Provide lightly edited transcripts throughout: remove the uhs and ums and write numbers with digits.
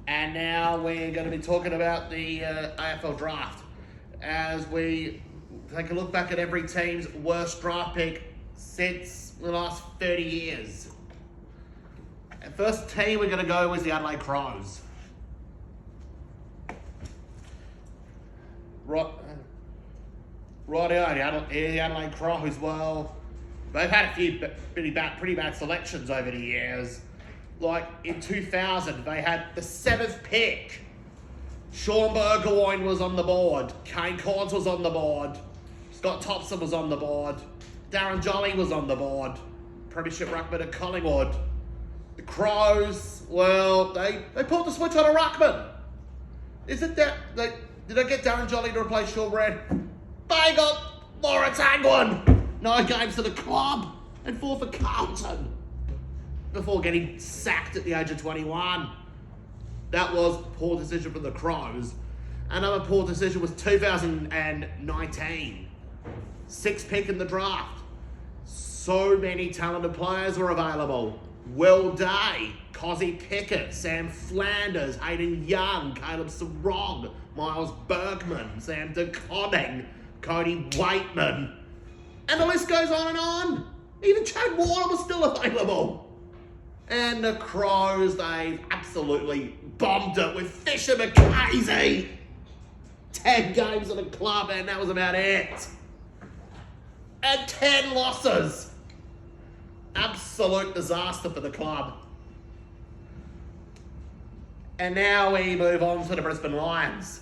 And now we're going to be talking about the AFL draft as we take a look back at every team's worst draft pick since the last 30 years. The first team we're going to go is the Adelaide Crows. Rightio, the Adelaide Crows, well, they've had a few pretty bad selections over the years. Like in 2000, they had the 7th pick. Sean Burgoyne was on the board. Kane Corns was on the board. Scott Thompson was on the board. Darren Jolly was on the board. Premiership ruckman at Collingwood. The Crows, well, they pulled the switch on a ruckman. Isn't that... Did they get Darren Jolly to replace Sean Brand? They got Lawrence Angwin. 9 games for the club and 4 for Carlton before getting sacked at the age of 21. That was a poor decision for the Crows. Another poor decision was 2019. 6th pick in the draft. So many talented players were available. Will Day, Cozzy Pickett, Sam Flanders, Hayden Young, Caleb Sarong, Miles Bergman, Sam DeConning, Cody Waitman. And the list goes on and on. Even Chad Warner was still available. And the Crows, they absolutely bombed it with Fisher McCasey. 10 games at the club and that was about it. And 10 losses. Absolute disaster for the club. And now we move on to the Brisbane Lions.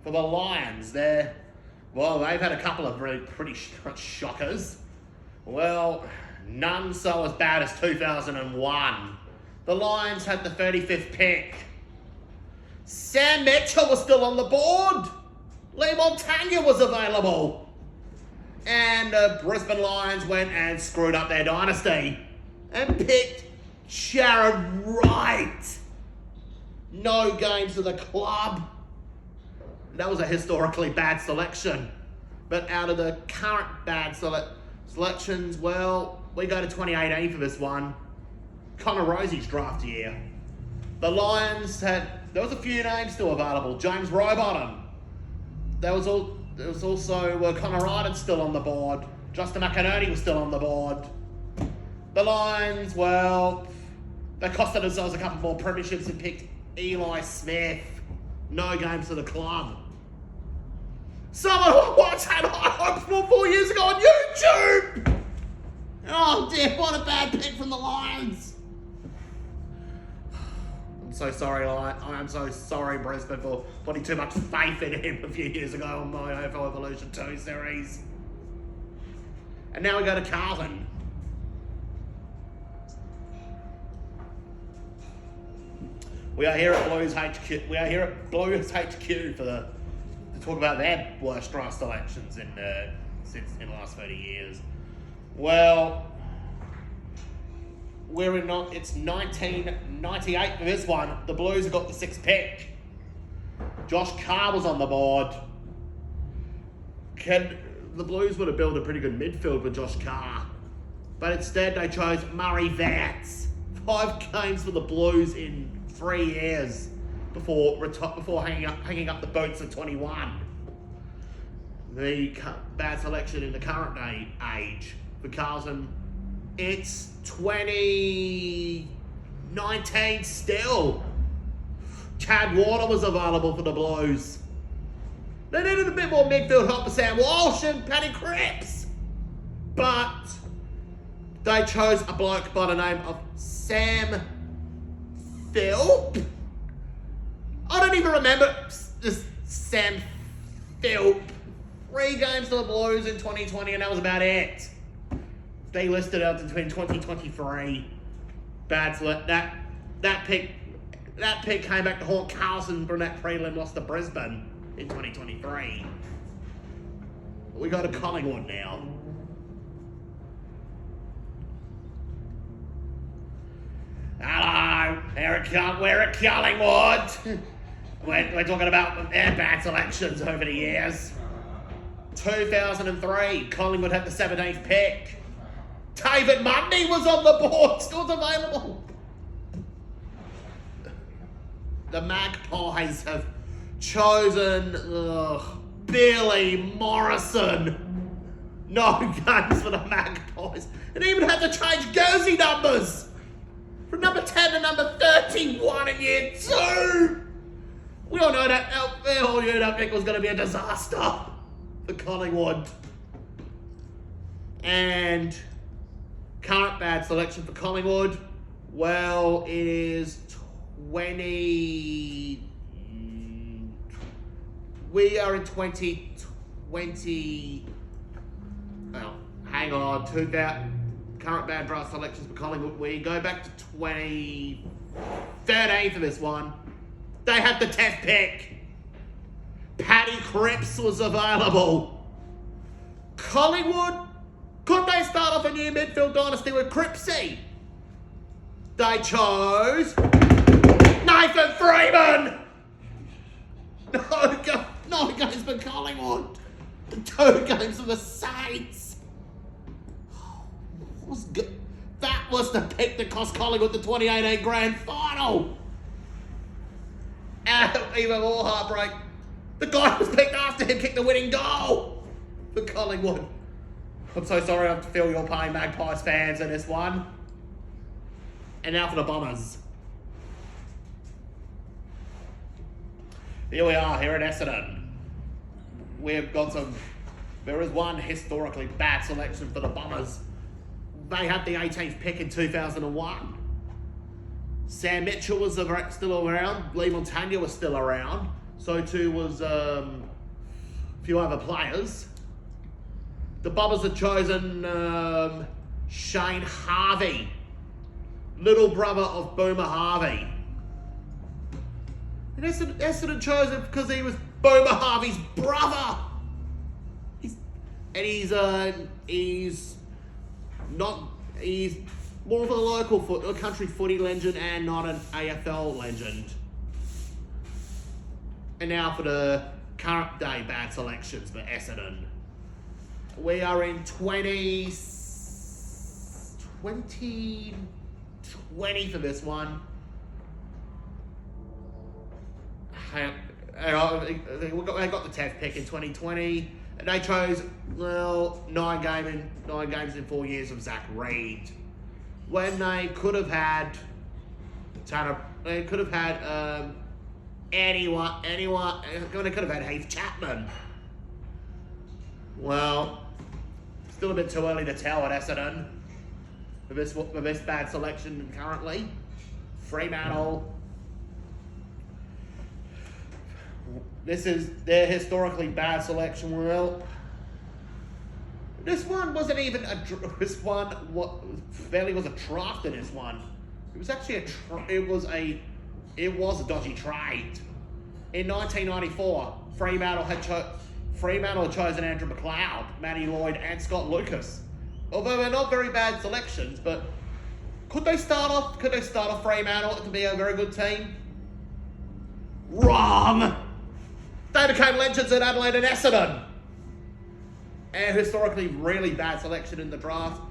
For the Lions, they've had a couple of really pretty shockers. Well, none so as bad as 2001. The Lions had the 35th pick. Sam Mitchell was still on the board. Lee Montagna was available. And the Brisbane Lions went and screwed up their dynasty and picked Jared Wright. No games for the club. That was a historically bad selection. But out of the current bad selections, well, we go to 2018 for this one. Connor Rosie's draft year. The Lions there was a few names still available. James Rowbottom. There was also Connor Ryden still on the board. Justin McInerney was still on the board. The Lions, well, they costed themselves a couple more premierships and picked Eli Smith. No games for the club. Someone once had high hopes for 4 years ago on YouTube! Oh dear, what a bad pick from the Lions. I'm so sorry, I'm so sorry, Brisbane, for putting too much faith in him a few years ago on my AFL Evolution 2 series. And now we go to Carlton. We are here at Blues HQ. We are here at Blues HQ to talk about their worst draft selections in the last 30 years. Well, it's 1998 for this one. The Blues have got the 6th pick. Josh Carr was on the board. The Blues would have built a pretty good midfield with Josh Carr, but instead they chose Murray Vance. 5 games for the Blues in 3 years before hanging up the boots at 21. The bad selection in the current age for Carlton. It's 2019 still. Chad Warner was available for the Blues. They needed a bit more midfield help for Sam Walsh and Paddy Cripps. But they chose a bloke by the name of Sam Philp. I don't even remember this Sam Philp. 3 games for the Blues in 2020 and that was about it. They listed out between 2023. Bad select. That pick came back to haunt Carlton from that prelim loss to Brisbane in 2023. We go to Collingwood now. Hello, we're at Collingwood. We're talking about their bad selections over the years. 2003, Collingwood had the 17th pick. David Mundy was on the board, still available. The Magpies have chosen Billy Morrison. No games for the Magpies. And even had to change jersey numbers from number 10 to number 31 in year 2. We all know that that pick was going to be a disaster for Collingwood. And current bad selection for Collingwood, well, it is 20... We are in 2020... Well, hang on. Current bad draft selections for Collingwood. We go back to 2013 for this one. They had the 10th pick. Paddy Cripps was available. Collingwood, could they start off a new midfield dynasty with Cripsy? They chose Nathan Freeman. No games for Collingwood. 2 games for the Saints. That was the pick that cost Collingwood the 2018 grand final. Even more heartbreak. The guy who was picked after him kicked the winning goal for Collingwood. I'm so sorry I have to feel your pain, Magpies fans, in this one. And now for the Bombers. Here we are, here at Essendon. We've got there is one historically bad selection for the Bombers. They had the 18th pick in 2001. Sam Mitchell was still around. Lee Montagna was still around. So too was a few other players. The Bombers had chosen Shane Harvey, little brother of Boomer Harvey. And Essendon chose him because he was Boomer Harvey's brother. He's more of a local country footy legend and not an AFL legend. And now for the current day bad selections for Essendon. We are in 2020 for this one. They got the 10th pick in 2020. And they chose, 9 games in 4 years of Zach Reid. When they could have had anyone, they could have had Heath Chapman. Well, still a bit too early to tell at Essendon for this bad selection currently. Fremantle. This is their historically bad selection. Well, this one wasn't even a barely was a draft in this one. It was actually it was a dodgy trade. In 1994, Fremantle had chosen Andrew McLeod, Matty Lloyd, and Scott Lucas. Although they're not very bad selections, but could they start off Fremantle to be a very good team? Wrong! They became legends at Adelaide and Essendon. And historically really bad selection in the draft.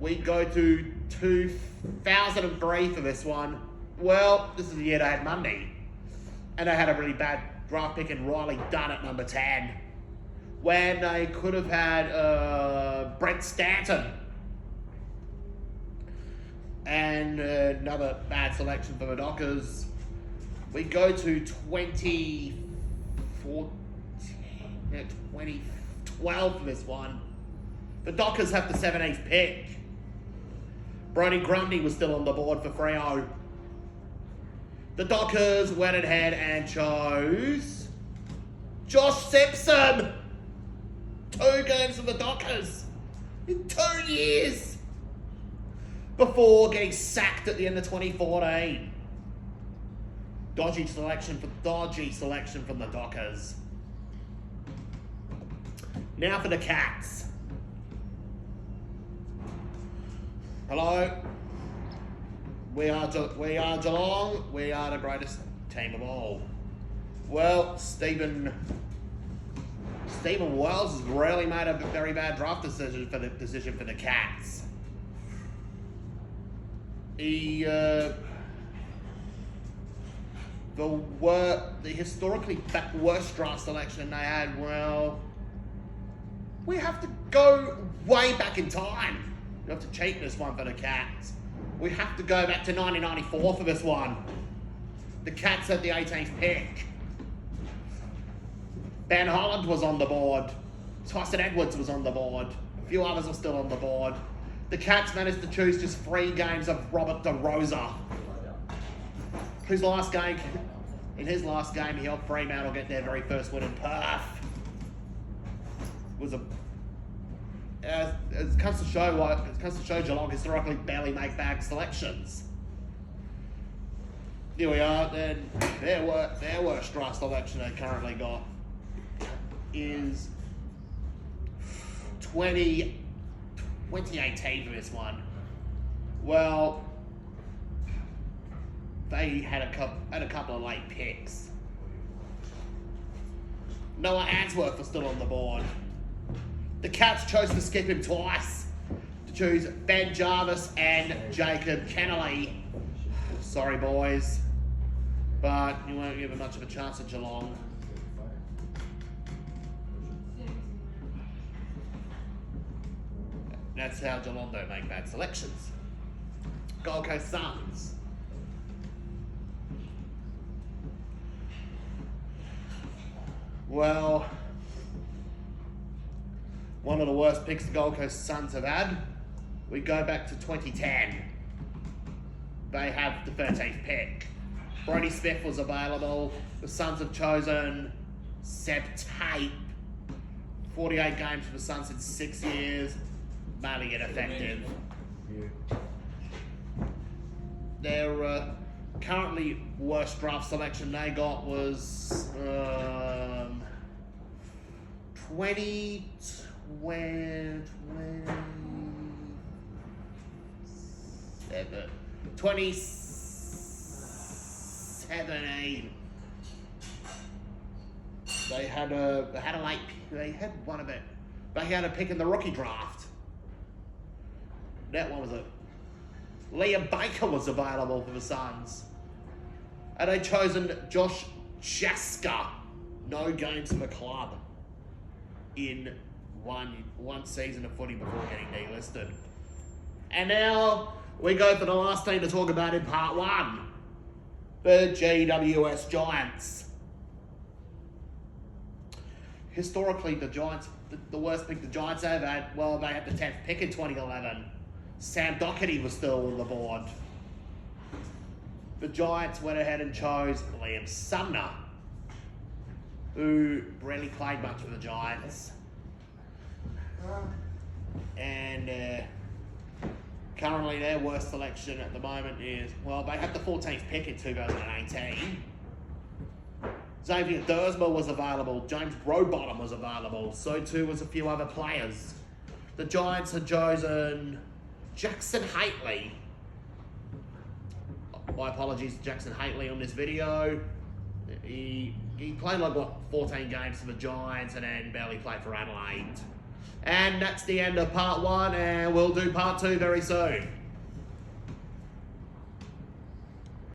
We go to 2003 for this one. Well, this is the year they had Mundy. And they had a really bad draft pick in Riley Dunn at number 10. When they could have had Brent Stanton. And another bad selection for the Dockers. We go to 2012 for this one. The Dockers have the 17th pick. Brodie Grundy was still on the board for Freo. The Dockers went ahead and chose Josh Simpson. 2 games for the Dockers in 2 years before getting sacked at the end of 2014. Dodgy selection from the Dockers. Now for the Cats. Hello. We are Geelong. We are the greatest team of all. Well, Stephen Stephen Wells has really made a very bad draft decision for the Cats. The historically worst draft selection they had, well, we have to go way back in time. We have to cheat this one for the Cats. We have to go back to 1994 for this one. The Cats had the 18th pick. Ben Holland was on the board. Tyson Edwards was on the board. A few others are still on the board. The Cats managed to choose just 3 games of Robert DeRosa, whose last game, in his last game, he helped Fremantle get their very first win in Perth. Was a it comes to show Geelong historically barely make bad selections. Here we are. Then their worst draft selection they currently got is 2018 for this one. Well, they had a couple of late picks. Noah Answorth was still on the board. The Cats chose to skip him twice to choose Ben Jarvis and Jacob Kennelly. Sorry, boys, but you won't give him much of a chance at Geelong. That's how Geelong don't make bad selections. Gold Coast Suns. Well, one of the worst picks the Gold Coast Suns have had. We go back to 2010. They have the 13th pick. Brodie Smith was available. The Suns have chosen Seb Tate. 48 games for the Suns in 6 years. Mainly ineffective. Their currently worst draft selection they got was 2017. They had a pick in the rookie draft. That one was Liam Baker was available for the Suns. And they'd chosen Josh Jaska. No games for the club in one season of footy before getting delisted. And now we go for the last team to talk about in part 1. The GWS Giants. Historically, the Giants, the worst pick the Giants have had, well, they had the 10th pick in 2011. Sam Doherty was still on the board. The Giants went ahead and chose Liam Sumner, who rarely played much for the Giants. And currently their worst selection at the moment is, well, they had the 14th pick in 2018. Xavier Dersma was available. James Rowbottom was available. So too was a few other players. The Giants had chosen Jackson Haitley. My apologies to Jackson Haitley on this video. He played 14 games for the Giants and then barely played for Adelaide. And that's the end of part 1, and we'll do part 2 very soon.